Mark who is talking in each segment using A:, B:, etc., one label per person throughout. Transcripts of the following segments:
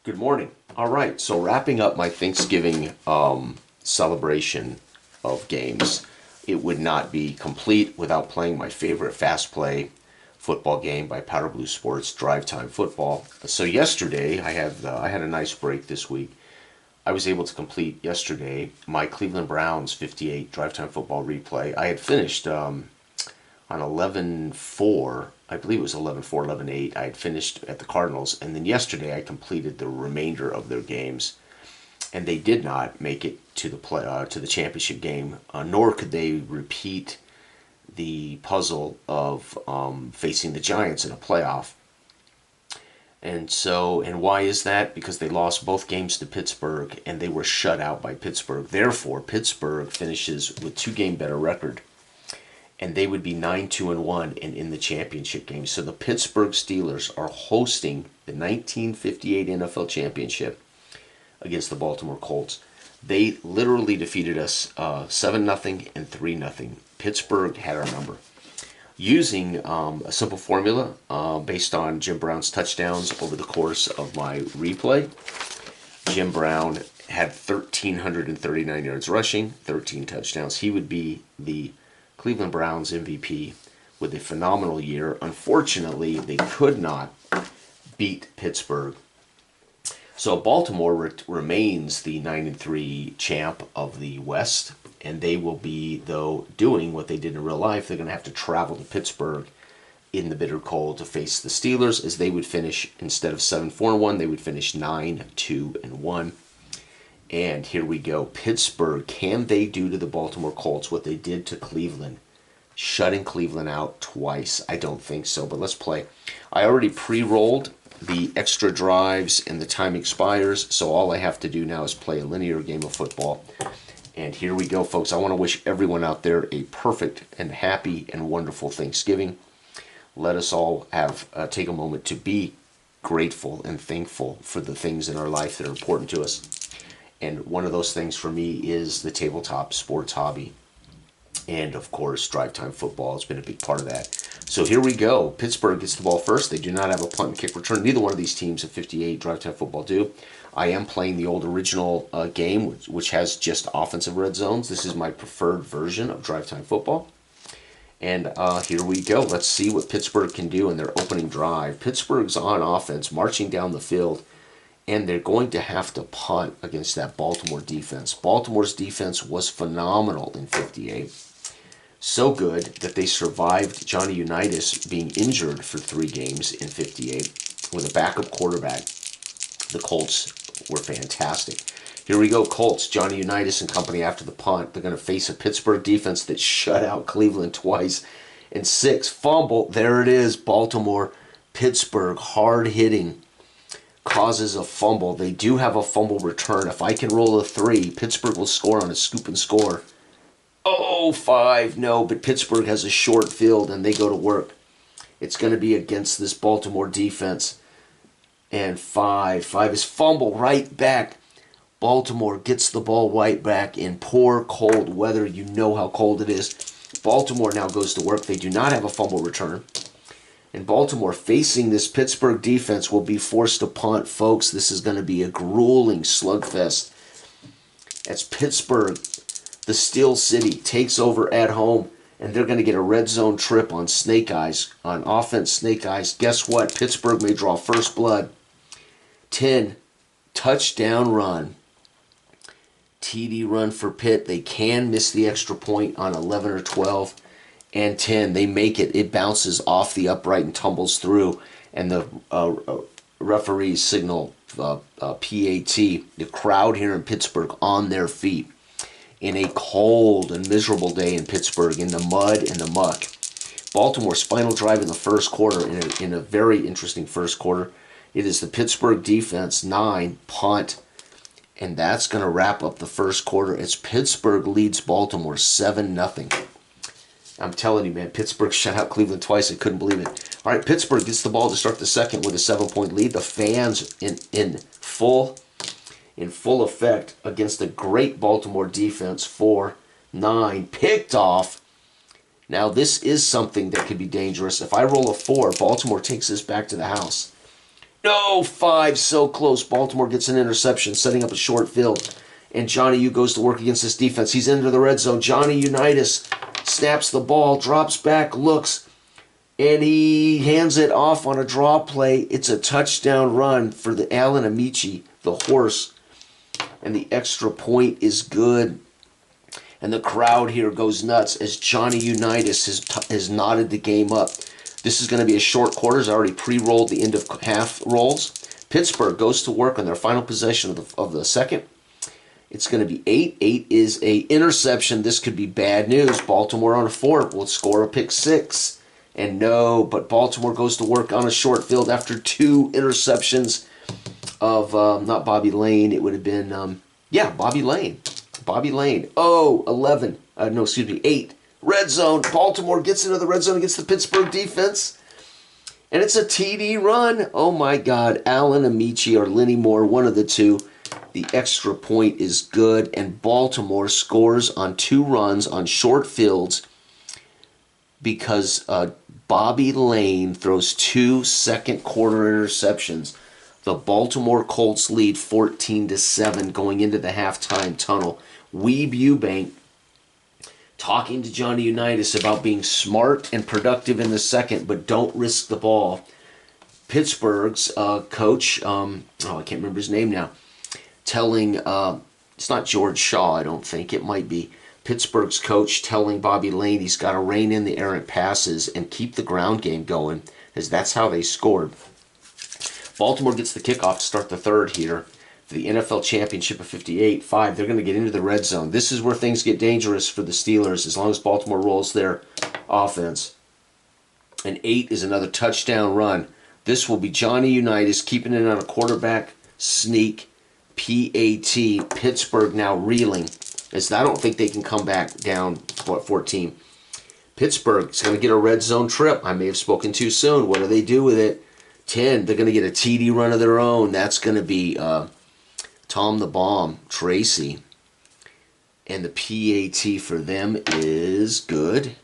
A: Good morning. All right, so wrapping up my Thanksgiving celebration of games, it would not be complete without playing my favorite fast play football game by Powder Blue Sports, Drive Time Football. So yesterday, I had a nice break this week. I was able to complete yesterday my Cleveland Browns 58 Drive Time Football replay. I had finished on 11-4, I believe it was 11-4, 11-8. I had finished at the Cardinals, and then yesterday I completed the remainder of their games, and they did not make it to the championship game, nor could they repeat the puzzle of facing the Giants in a playoff. And why is that? Because they lost both games to Pittsburgh, and they were shut out by Pittsburgh. Therefore, Pittsburgh finishes with two-game better record, and they would be 9-2-1 and in the championship game. So the Pittsburgh Steelers are hosting the 1958 NFL Championship against the Baltimore Colts. They literally defeated us 7-0 and 3-0. Pittsburgh had our number. Using a simple formula based on Jim Brown's touchdowns over the course of my replay, Jim Brown had 1,339 yards rushing, 13 touchdowns. He would be the Cleveland Browns MVP with a phenomenal year. Unfortunately, they could not beat Pittsburgh. So Baltimore remains the 9-3 champ of the West, and they will be, though, doing what they did in real life. They're going to have to travel to Pittsburgh in the bitter cold to face the Steelers, as they would finish, instead of 7-4-1, they would finish 9-2-1. And here we go. Pittsburgh, can they do to the Baltimore Colts what they did to Cleveland? Shutting Cleveland out twice. I don't think so, but let's play. I already pre-rolled the extra drives and the time expires, so all I have to do now is play a linear game of football. And here we go, folks. I want to wish everyone out there a perfect and happy and wonderful Thanksgiving. Let us all have take a moment to be grateful and thankful for the things in our life that are important to us. And one of those things for me is the tabletop sports hobby. And, of course, Drive Time Football has been a big part of that. So here we go. Pittsburgh gets the ball first. They do not have a punt and kick return. Neither one of these teams at 58 Drive Time Football do. I am playing the old original game, which has just offensive red zones. This is my preferred version of Drive Time Football. And here we go. Let's see what Pittsburgh can do in their opening drive. Pittsburgh's on offense, marching down the field. And they're going to have to punt against that Baltimore defense. Baltimore's defense was phenomenal in 58. So good that they survived Johnny Unitas being injured for 3 games in 58 with a backup quarterback. The Colts were fantastic. Here we go, Colts. Johnny Unitas and company after the punt. They're going to face a Pittsburgh defense that shut out Cleveland twice. And 6, fumble. There it is, Baltimore. Pittsburgh, hard-hitting, causes a fumble. They do have a fumble return. If I can roll a 3, Pittsburgh will score on a scoop and score. Oh, 5, no, but Pittsburgh has a short field and they go to work. It's going to be against this Baltimore defense. And 5 is fumble right back. Baltimore gets the ball right back in poor cold weather. You know how cold it is. Baltimore now goes to work. They do not have a fumble return. And Baltimore, facing this Pittsburgh defense, will be forced to punt. Folks, this is going to be a grueling slugfest. As Pittsburgh, the Steel City, takes over at home, and they're going to get a red zone trip on Snake Eyes, on offense Snake Eyes. Guess what? Pittsburgh may draw first blood. 10, touchdown run. TD run for Pitt. They can miss the extra point on 11 or 12. And 10, they make it. It bounces off the upright and tumbles through. And the referees signal PAT. The crowd here in Pittsburgh on their feet. In a cold and miserable day in Pittsburgh, in the mud and the muck. Baltimore's final drive in the first quarter, in a very interesting first quarter. It is the Pittsburgh defense, 9, punt. And that's going to wrap up the first quarter as Pittsburgh leads Baltimore 7-0. I'm telling you, man, Pittsburgh shut out Cleveland twice. I couldn't believe it. All right, Pittsburgh gets the ball to start the second with a 7-point lead. The fans in full effect against a great Baltimore defense. 4-9, picked off. Now, this is something that could be dangerous. If I roll a 4, Baltimore takes this back to the house. No, 5, so close. Baltimore gets an interception, setting up a short field. And Johnny U goes to work against this defense. He's into the red zone. Johnny Unitas snaps the ball, drops back, looks, and he hands it off on a draw play. It's a touchdown run for the Alan Amici, the horse. And the extra point is good. And the crowd here goes nuts as Johnny Unitas has knotted the game up. This is going to be a short quarters. I already pre-rolled the end of half rolls. Pittsburgh goes to work on their final possession of the second. It's going to be 8. 8 is a interception. This could be bad news. Baltimore on a 4 will score a pick 6. And no, but Baltimore goes to work on a short field after 2 interceptions of, not Bobby Lane. It would have been, Bobby Lane. Bobby Lane. Oh, 11. No, excuse me, 8. Red zone. Baltimore gets into the red zone against the Pittsburgh defense. And it's a TD run. Oh, my God. Alan Amici or Lenny Moore, one of the two. The extra point is good. And Baltimore scores on 2 runs on short fields because Bobby Lane throws 2 second-quarter interceptions. The Baltimore Colts lead 14-7 going into the halftime tunnel. Weeb Eubank talking to Johnny Unitas about being smart and productive in the second, but don't risk the ball. Pittsburgh's coach, I can't remember his name now, telling, it's not George Shaw, I don't think, it might be, Pittsburgh's coach telling Bobby Lane he's got to rein in the errant passes and keep the ground game going, as that's how they scored. Baltimore gets the kickoff to start the third here for the NFL Championship of 58-5. They're going to get into the red zone. This is where things get dangerous for the Steelers as long as Baltimore rolls their offense. And 8 is another touchdown run. This will be Johnny Unitas keeping it on a quarterback sneak. PAT. Pittsburgh now reeling, as I don't think they can come back down 14. Pittsburgh is going to get a red zone trip. I may have spoken too soon. What do they do with it? 10. They're going to get a TD run of their own. That's going to be Tom the Bomb Tracy. And the PAT for them is good.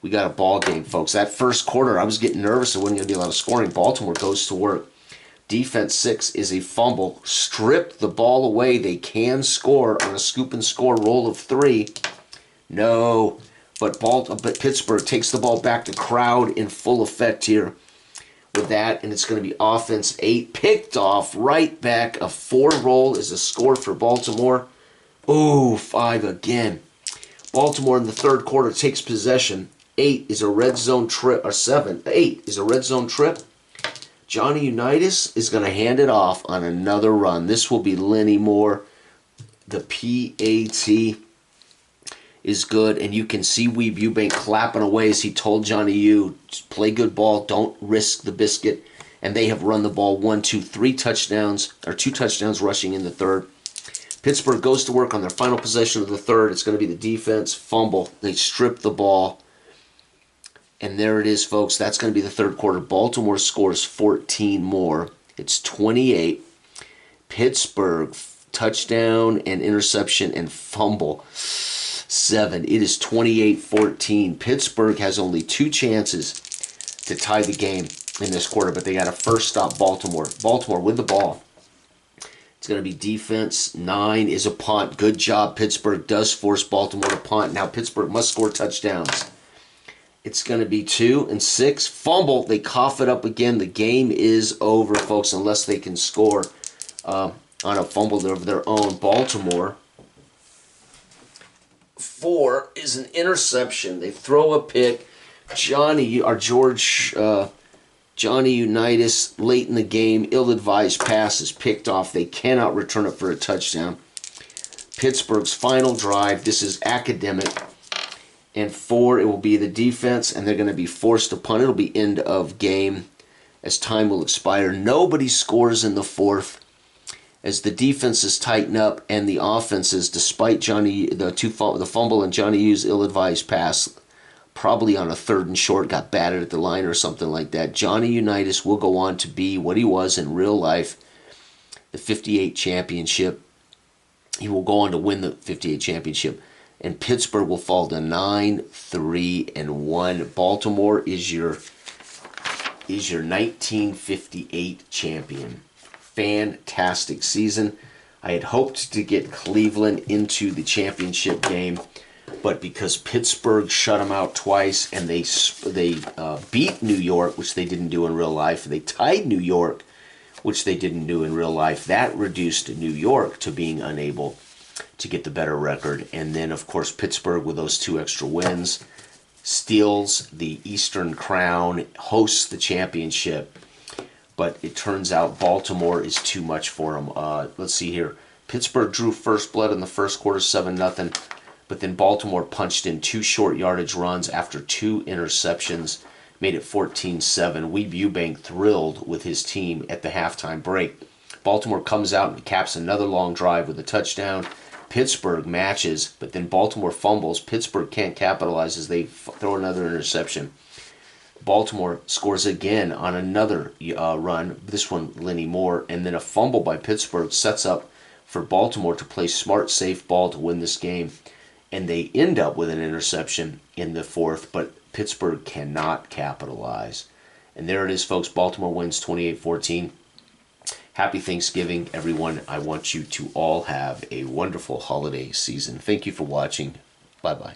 A: We got a ball game, folks. That first quarter, I was getting nervous. There wasn't going to be a lot of scoring. Baltimore goes to work. Defense 6 is a fumble. Strip the ball away. They can score on a scoop and score roll of 3. No, but Pittsburgh takes the ball back. The crowd in full effect here with that, and it's going to be offense 8. Picked off, right back. A 4 roll is a score for Baltimore. Oh, 5 again. Baltimore in the third quarter takes possession. 8 is a red zone trip, or 7. 8 is a red zone trip. Johnny Unitas is going to hand it off on another run. This will be Lenny Moore. The PAT is good, and you can see Weeb Eubank clapping away as he told Johnny U, play good ball, don't risk the biscuit. And they have run the ball 1, 2, 3 touchdowns, or 2 touchdowns rushing in the third. Pittsburgh goes to work on their final possession of the third. It's going to be the defense fumble. They strip the ball. And there it is, folks. That's going to be the third quarter. Baltimore scores 14 more. It's 28. Pittsburgh, touchdown and interception and fumble. 7. It is 28-14. Pittsburgh has only 2 chances to tie the game in this quarter, but they got to first stop Baltimore. Baltimore with the ball. It's going to be defense. 9 is a punt. Good job. Pittsburgh does force Baltimore to punt. Now Pittsburgh must score touchdowns. It's going to be 2 and 6. Fumble. They cough it up again. The game is over, folks, unless they can score on a fumble of their own. Baltimore. 4 is an interception. They throw a pick. Johnny Unitas late in the game. Ill-advised pass is picked off. They cannot return it for a touchdown. Pittsburgh's final drive. This is academic. And 4, it will be the defense, and they're going to be forced to punt. It'll be end of game as time will expire. Nobody scores in the fourth as the defenses tighten up and the offenses, despite the fumble and Johnny U's ill-advised pass, probably on a 3rd and short, got batted at the line or something like that. Johnny Unitas will go on to be what he was in real life, the 58 championship. He will go on to win the 58 championship. And Pittsburgh will fall to 9-3-1. Baltimore is your is your 1958 champion. Fantastic season. I had hoped to get Cleveland into the championship game, but because Pittsburgh shut them out twice and they beat New York, which they didn't do in real life, they tied New York, which they didn't do in real life, that reduced New York to being unable to get the better record. And then, of course, Pittsburgh, with those 2 extra wins, steals the Eastern Crown, hosts the championship. But it turns out Baltimore is too much for them. Let's see here. Pittsburgh drew first blood in the first quarter, 7-0. But then Baltimore punched in 2 short yardage runs after 2 interceptions, made it 14-7. Weeb Ewbank thrilled with his team at the halftime break. Baltimore comes out and caps another long drive with a touchdown. Pittsburgh matches, but then Baltimore fumbles. Pittsburgh can't capitalize as they throw another interception. Baltimore scores again on another run, this one Lenny Moore, and then a fumble by Pittsburgh sets up for Baltimore to play smart, safe ball to win this game. And they end up with an interception in the 4th, but Pittsburgh cannot capitalize. And there it is, folks. Baltimore wins 28-14. Happy Thanksgiving, everyone. I want you to all have a wonderful holiday season. Thank you for watching. Bye-bye.